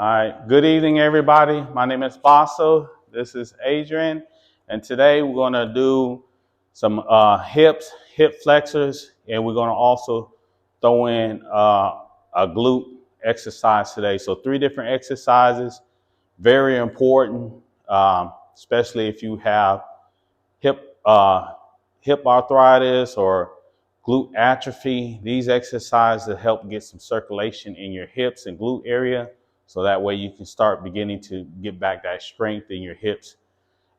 All right, good evening, everybody. My name is Baso. This is Adrian, and today we're going to do some hip flexors, and we're going to also throw in a glute exercise today. So 3 different exercises, very important, especially if you have hip hip arthritis or glute atrophy. These exercises help get some circulation in your hips and glute area, so that way you can start beginning to get back that strength in your hips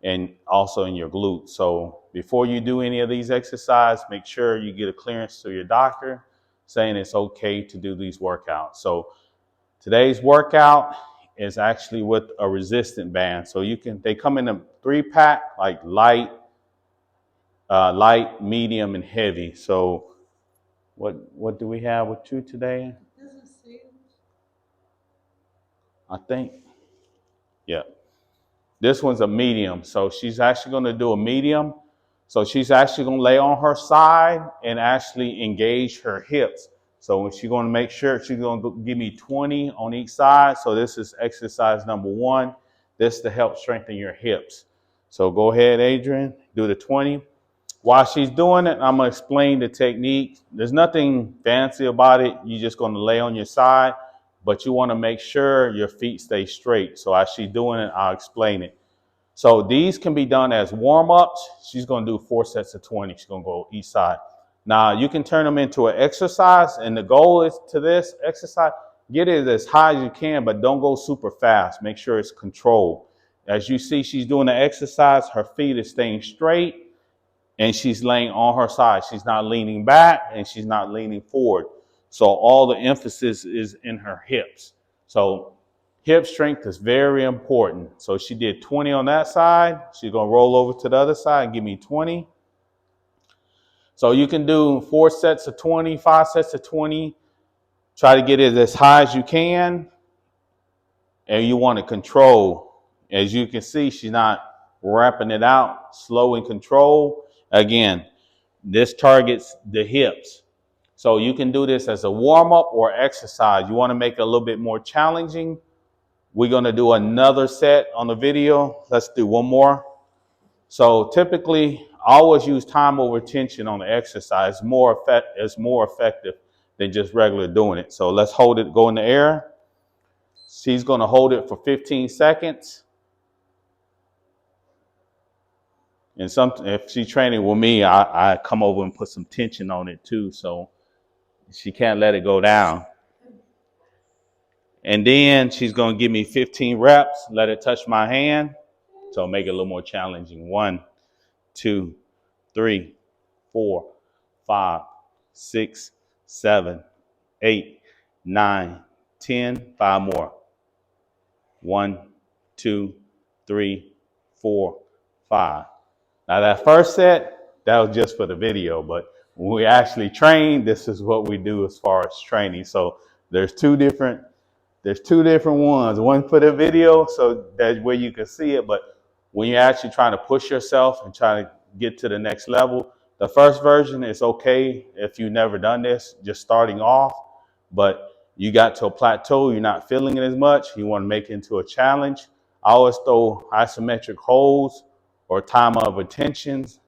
and also in your glutes. So before you do any of these exercises, make sure you get a clearance to your doctor saying it's okay to do these workouts. So today's workout is actually with a resistant band. So they come in a 3-pack, like light, medium, and heavy. So what do we have with you today? I think, yeah. This one's a medium. So she's actually going to do a medium. So she's actually going to lay on her side and actually engage her hips. So she's going to make sure she's going to give me 20 on each side. So this is exercise number 1. This to help strengthen your hips. So go ahead, Adrian, do the 20. While she's doing it, I'm going to explain the technique. There's nothing fancy about it. You're just going to lay on your side, but you want to make sure your feet stay straight. So as she's doing it, I'll explain it. So these can be done as warm-ups. She's going to do 4 sets of 20. She's going to go each side. Now, you can turn them into an exercise, and the goal is to this exercise, get it as high as you can, but don't go super fast. Make sure it's controlled. As you see, she's doing the exercise. Her feet are staying straight, and she's laying on her side. She's not leaning back, and she's not leaning forward. So all the emphasis is in her hips. So hip strength is very important. So she did 20 on that side. She's going to roll over to the other side and give me 20. So you can do 4 sets of 20, 5 sets of 20. Try to get it as high as you can. And you want to control. As you can see, she's not wrapping it out. Slow and control. Again, this targets the hips. So you can do this as a warm-up or exercise. You want to make it a little bit more challenging. We're going to do another set on the video. Let's do one more. So typically, I always use time over tension on the exercise. It's more effective than just regular doing it. So let's hold it, go in the air. She's going to hold it for 15 seconds. And if she's training with me, I come over and put some tension on it too. So she can't let it go down. And then she's going to give me 15 reps. Let it touch my hand. So make it a little more challenging. 1, 2, 3, 4, 5, 6, 7, 8, 9, 10. 5 more. 1, 2, 3, 4, 5. Now that first set, that was just for the video, but when we actually train, this is what we do as far as training. So there's two different ones. One for the video, so that way you can see it, but when you're actually trying to push yourself and try to get to the next level, the first version is okay if you've never done this, just starting off, but you got to a plateau, you're not feeling it as much, you want to make it into a challenge. I always throw isometric holds or time of attentions,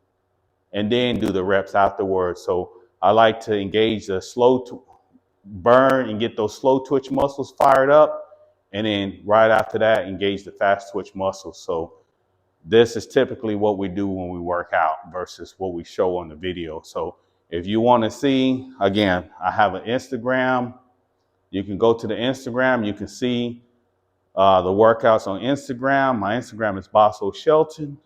and then do the reps afterwards. So I like to engage the slow burn and get those slow twitch muscles fired up, and then right after that, engage the fast twitch muscles. So this is typically what we do when we work out versus what we show on the video. So if you want to see, again, I have an Instagram. You can go to the Instagram. You can see the workouts on Instagram. My Instagram is Baso Shelton.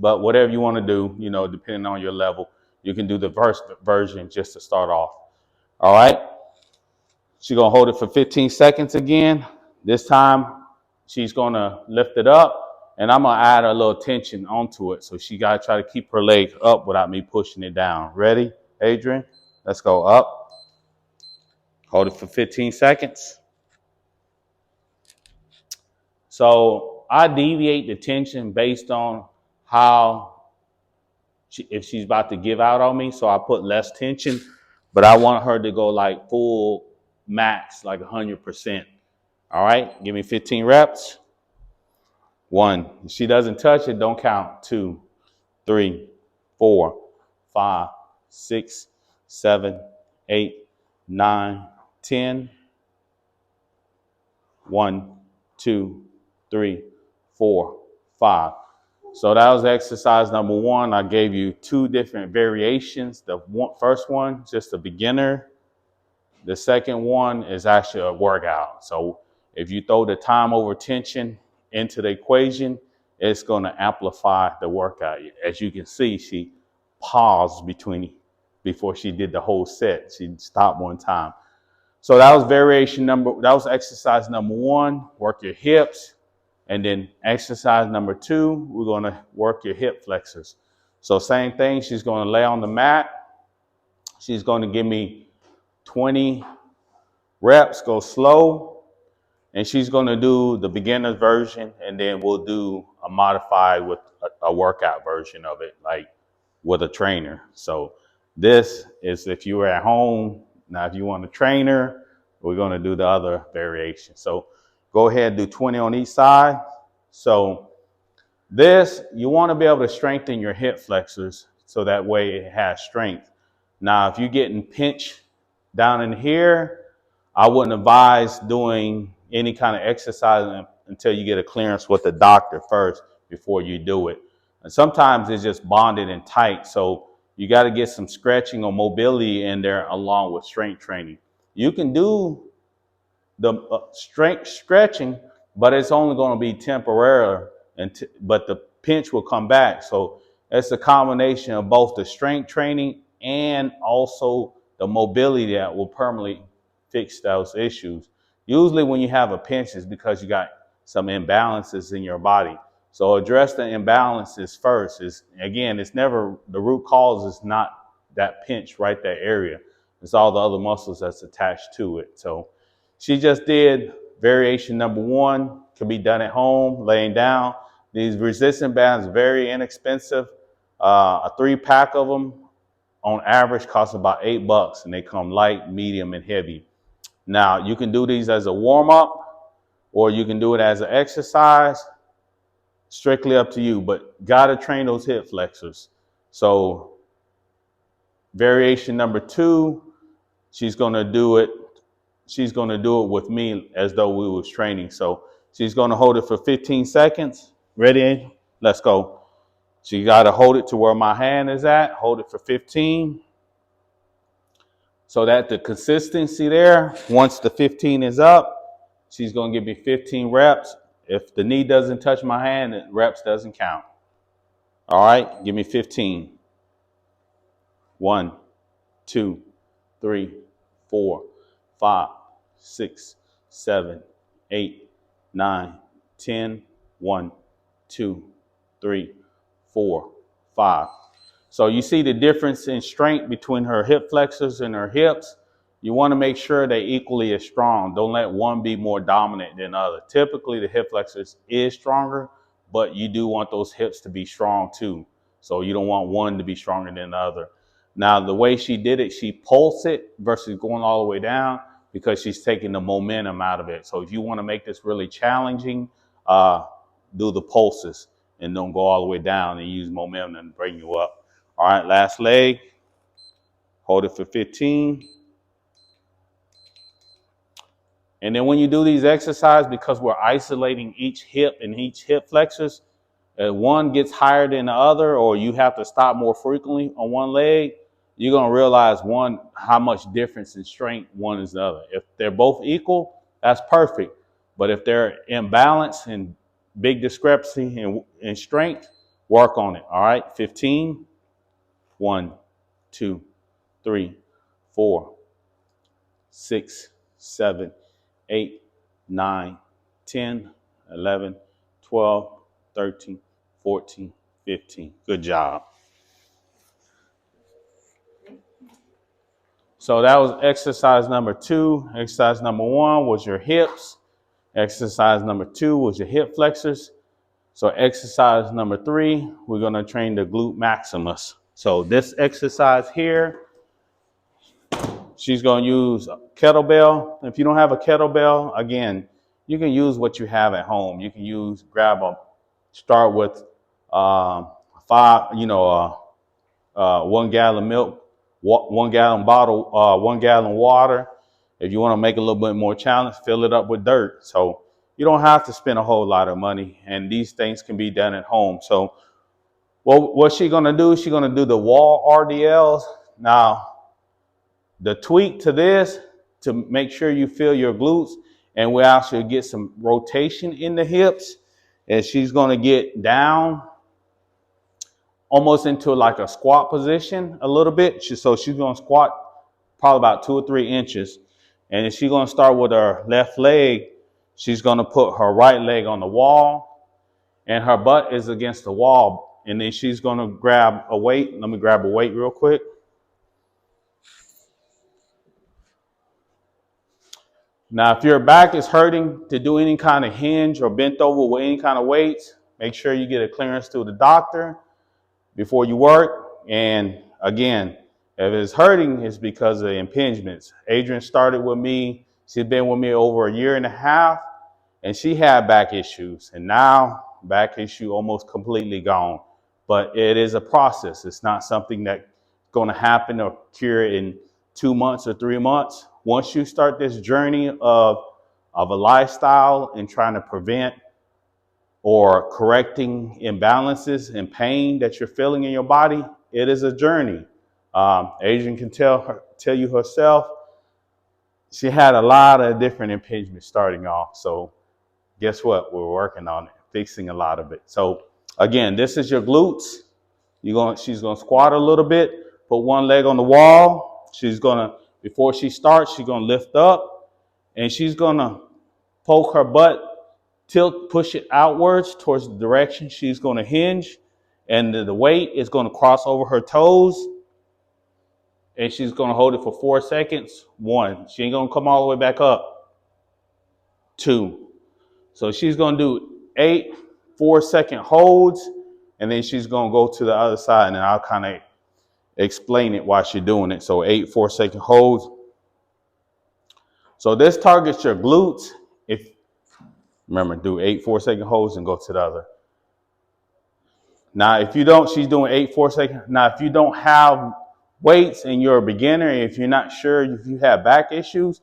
But whatever you want to do, depending on your level, you can do the first version just to start off. All right. She's going to hold it for 15 seconds again. This time, she's going to lift it up, and I'm going to add a little tension onto it. So she got to try to keep her leg up without me pushing it down. Ready, Adrian? Let's go up. Hold it for 15 seconds. So I deviate the tension based on if she's about to give out on me. So I put less tension, but I want her to go like full max, like 100%. All right, give me 15 reps. 1. If she doesn't touch it, don't count. 2, 3, 4, 5, 6, 7, 8, 9, 10. 1, 2, 3, 4, 5. So that was exercise number 1. I gave you 2 different variations. The first one, just a beginner. The second one is actually a workout. So if you throw the time over tension into the equation, it's going to amplify the workout. As you can see, she paused before she did the whole set. She stopped one time. So that was exercise number 1, work your hips. And then exercise number 2, we're going to work your hip flexors. So same thing, she's going to lay on the mat. She's going to give me 20 reps, go slow. And she's going to do the beginner's version, and then we'll do a modified with a workout version of it, like with a trainer. So this is if you were at home. Now, if you want a trainer, we're going to do the other variation. So go ahead and do 20 on each side. So this, you want to be able to strengthen your hip flexors so that way it has strength. Now, if you're getting pinched down in here, I wouldn't advise doing any kind of exercise until you get a clearance with the doctor first before you do it. And sometimes it's just bonded and tight. So you got to get some stretching or mobility in there along with strength training. You can do the strength stretching, but it's only going to be temporary, but the pinch will come back. So it's a combination of both the strength training and also the mobility that will permanently fix those issues. Usually when you have a pinch, it's because you got some imbalances in your body. So address the imbalances first. It's never, the root cause is not that pinch right that area. It's all the other muscles that's attached to it. So she just did variation number 1, can be done at home, laying down. These resistance bands are very inexpensive. A 3-pack of them on average costs about $8, and they come light, medium, and heavy. Now, you can do these as a warm-up, or you can do it as an exercise. Strictly up to you, but gotta train those hip flexors. So variation number 2, she's gonna do it with me as though we was training. So she's gonna hold it for 15 seconds. Ready? Let's go. She gotta hold it to where my hand is at. Hold it for 15. So that the consistency there, once the 15 is up, she's gonna give me 15 reps. If the knee doesn't touch my hand, the reps doesn't count. All right, give me 15. 1, 2, 3, 4, 5, 6, 7, 8, 9, 10. 1, 2, 3, 4, 5. So you see the difference in strength between her hip flexors and her hips. You want to make sure they equally as strong. Don't let one be more dominant than the other. Typically, the hip flexors is stronger, but you do want those hips to be strong too. So you don't want one to be stronger than the other. Now, the way she did it, she pulsed it versus going all the way down because she's taking the momentum out of it. So if you want to make this really challenging, do the pulses and don't go all the way down and use momentum and bring you up. All right, last leg. Hold it for 15. And then when you do these exercises, because we're isolating each hip and each hip flexors, one gets higher than the other, or you have to stop more frequently on one leg, you're going to realize how much difference in strength one is the other. If they're both equal, that's perfect. But if they're imbalanced and big discrepancy in strength, work on it. All right, 15. 1, 2, 3, 4, 6, 7, 8, 9, 10, 11, 12, 13, 14, 15. Good job. So that was exercise number 2. Exercise number 1 was your hips. Exercise number 2 was your hip flexors. So exercise number 3, we're going to train the glute maximus. So this exercise here, she's going to use a kettlebell. If you don't have a kettlebell, again, you can use what you have at home. You can start with 1 gallon milk, 1 gallon bottle, 1 gallon water. If you want to make it a little bit more challenge, fill it up with dirt. So you don't have to spend a whole lot of money, and these things can be done at home. So what's she gonna do? She's gonna do the wall RDLs. Now, the tweak to this, to make sure you feel your glutes and we actually get some rotation in the hips, and she's gonna get down almost into like a squat position a little bit. So she's gonna squat probably about 2 or 3 inches. And if she's gonna start with her left leg, she's gonna put her right leg on the wall and her butt is against the wall. And then she's gonna grab a weight. Let me grab a weight real quick. Now, if your back is hurting to do any kind of hinge or bent over with any kind of weights, make sure you get a clearance through the doctor before you work. And again, if it's hurting, it's because of impingements. Adrian started with me. She's been with me over 1.5 years, and she had back issues. And now back issue almost completely gone. But it is a process. It's not something that's going to happen or cure in 2 months or 3 months. Once you start this journey of a lifestyle and trying to prevent or correcting imbalances and pain that you're feeling in your body, it is a journey. Adrian can tell you herself, she had a lot of different impingements starting off. So guess what? We're working on it, fixing a lot of it. So again, this is your glutes. She's gonna squat a little bit, put one leg on the wall. Before she starts, she's gonna lift up and she's gonna poke her butt, push it outwards towards the direction she's gonna hinge. And the weight is gonna cross over her toes. And she's gonna hold it for 4 seconds. 1, she ain't gonna come all the way back up. 2, so she's gonna do 8 4-second holds, and then she's gonna go to the other side, and I'll kind of explain it while she's doing it. So 8 4-second holds. So this targets your glutes. Remember, do 8 4-second holds and go to the other. Now, if you don't, she's doing 8 4-second. Now, if you don't have weights and you're a beginner, if you're not sure if you have back issues,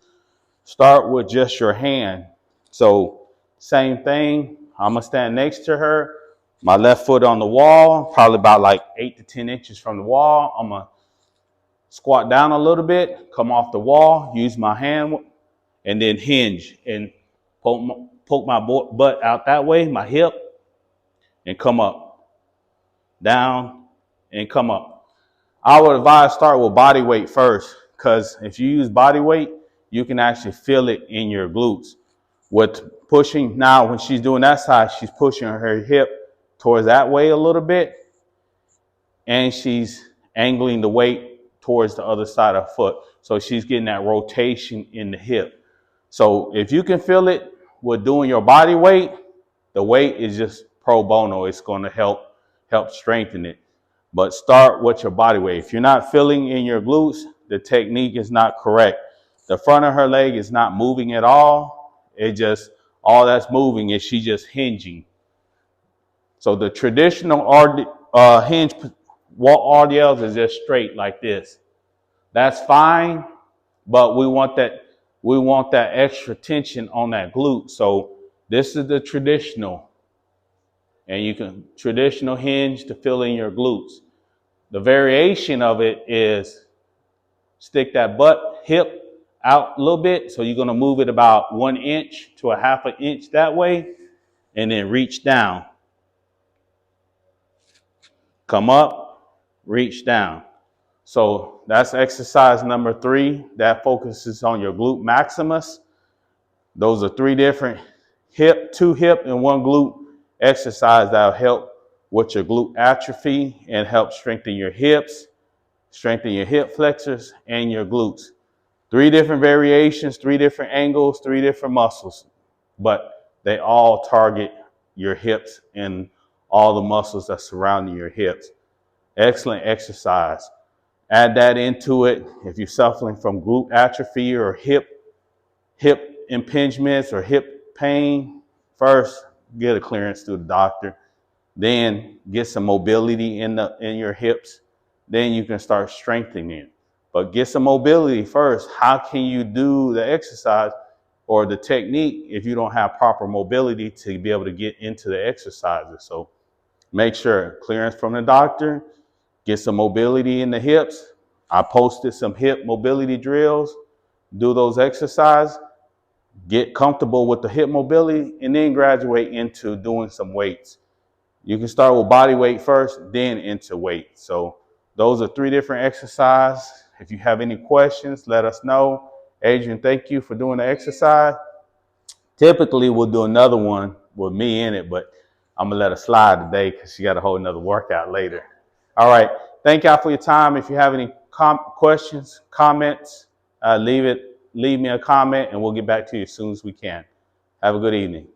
start with just your hand. So same thing, I'm gonna stand next to her, my left foot on the wall, probably about like 8 to 10 inches from the wall. I'm gonna squat down a little bit, come off the wall, use my hand, and then hinge and poke my butt out that way, my hip, and come up, down, and come up. I would advise start with body weight first, because if you use body weight, you can actually feel it in your glutes. With pushing, now when she's doing that side, she's pushing her hip towards that way a little bit, and she's angling the weight towards the other side of her foot. So she's getting that rotation in the hip. So if you can feel it with doing your body weight, the weight is just pro bono. It's going to help strengthen it. But start with your body weight. If you're not feeling in your glutes, the technique is not correct. The front of her leg is not moving at all. All that's moving is she just hinging. So the traditional hinge wall RDLs is just straight like this. That's fine, but we want that extra tension on that glute. So this is the traditional. And you can traditional hinge to fill in your glutes. The variation of it is stick that hip out a little bit. So you're going to move it about 1 inch to a 1/2 inch that way, and then reach down. Come up, reach down. So that's exercise number 3. That focuses on your glute maximus. Those are 3 different 2 hip and 1 glute exercise that will help with your glute atrophy and help strengthen your hips, strengthen your hip flexors and your glutes. 3 different variations, 3 different angles, 3 different muscles, but they all target your hips and all the muscles that surround your hips. Excellent exercise. Add that into it. If you're suffering from glute atrophy or hip impingements or hip pain, first get a clearance through the doctor. Then get some mobility in your hips. Then you can start strengthening. But get some mobility first. How can you do the exercise or the technique if you don't have proper mobility to be able to get into the exercises? So make sure clearance from the doctor, get some mobility in the hips. I posted some hip mobility drills. Do those exercises, get comfortable with the hip mobility, and then graduate into doing some weights. You can start with body weight first, then into weight. So those are 3 different exercises. If you have any questions, let us know. Adrian, thank you for doing the exercise. Typically, we'll do another one with me in it, but I'm going to let her slide today because she got a whole nother workout later. All right. Thank y'all for your time. If you have any questions, comments, leave me a comment, and we'll get back to you as soon as we can. Have a good evening.